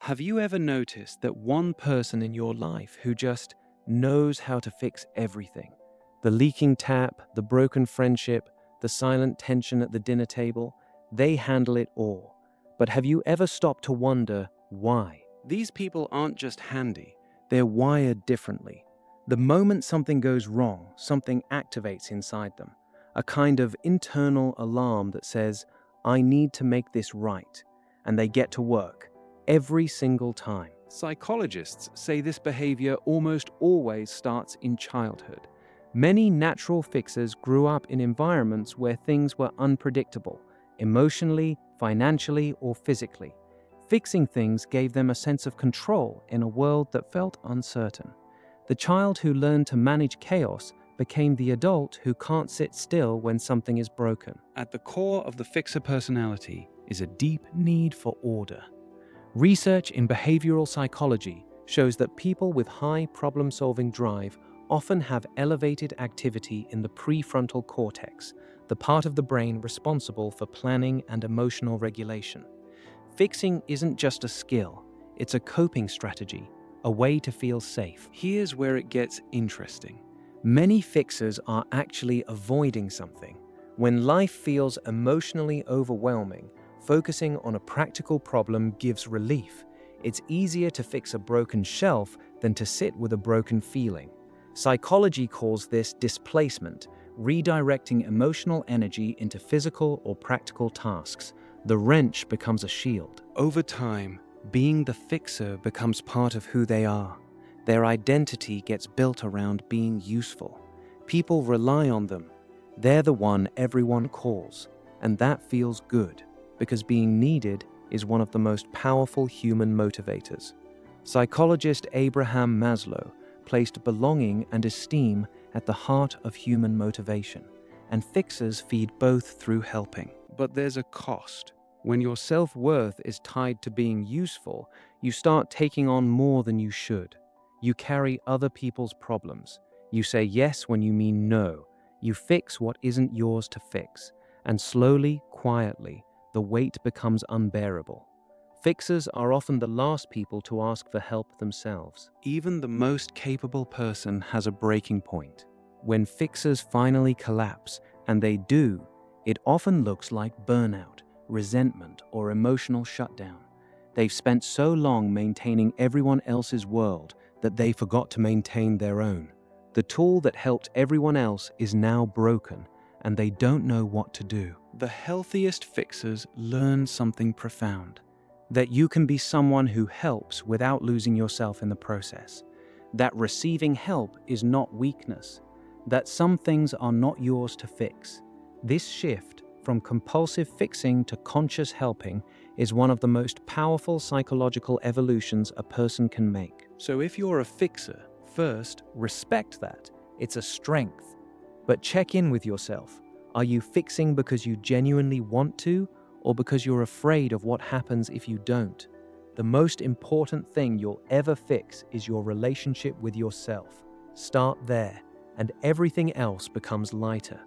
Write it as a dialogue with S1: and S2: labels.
S1: Have you ever noticed that one person in your life who just knows how to fix everything? The leaking tap, the broken friendship, the silent tension at the dinner table, they handle it all. But have you ever stopped to wonder why? These people aren't just handy, they're wired differently. The moment something goes wrong, something activates inside them. A kind of internal alarm that says, I need to make this right. And they get to work every single time. Psychologists say this behavior almost always starts in childhood. Many natural fixers grew up in environments where things were unpredictable, emotionally, financially, or physically. Fixing things gave them a sense of control in a world that felt uncertain. The child who learned to manage chaos became the adult who can't sit still when something is broken. At the core of the fixer personality is a deep need for order. Research in behavioral psychology shows that people with high problem-solving drive often have elevated activity in the prefrontal cortex, the part of the brain responsible for planning and emotional regulation. Fixing isn't just a skill, it's a coping strategy, a way to feel safe. Here's where it gets interesting. Many fixers are actually avoiding something. When life feels emotionally overwhelming, focusing on a practical problem gives relief. It's easier to fix a broken shelf than to sit with a broken feeling. Psychology calls this displacement, redirecting emotional energy into physical or practical tasks. The wrench becomes a shield. Over time, being the fixer becomes part of who they are. Their identity gets built around being useful. People rely on them. They're the one everyone calls, and that feels good, because being needed is one of the most powerful human motivators. Psychologist Abraham Maslow placed belonging and esteem at the heart of human motivation, and fixers feed both through helping. But there's a cost. When your self-worth is tied to being useful, you start taking on more than you should. You carry other people's problems. You say yes when you mean no. You fix what isn't yours to fix. And slowly, quietly, the weight becomes unbearable. Fixers are often the last people to ask for help themselves. Even the most capable person has a breaking point. When fixers finally collapse, and they do, it often looks like burnout, resentment, or emotional shutdown. They've spent so long maintaining everyone else's world that they forgot to maintain their own. The tool that helped everyone else is now broken, and they don't know what to do. The healthiest fixers learn something profound. That you can be someone who helps without losing yourself in the process. That receiving help is not weakness. That some things are not yours to fix. This shift from compulsive fixing to conscious helping is one of the most powerful psychological evolutions a person can make. So if you're a fixer, first, respect that. It's a strength. But check in with yourself. Are you fixing because you genuinely want to, or because you're afraid of what happens if you don't? The most important thing you'll ever fix is your relationship with yourself. Start there, and everything else becomes lighter.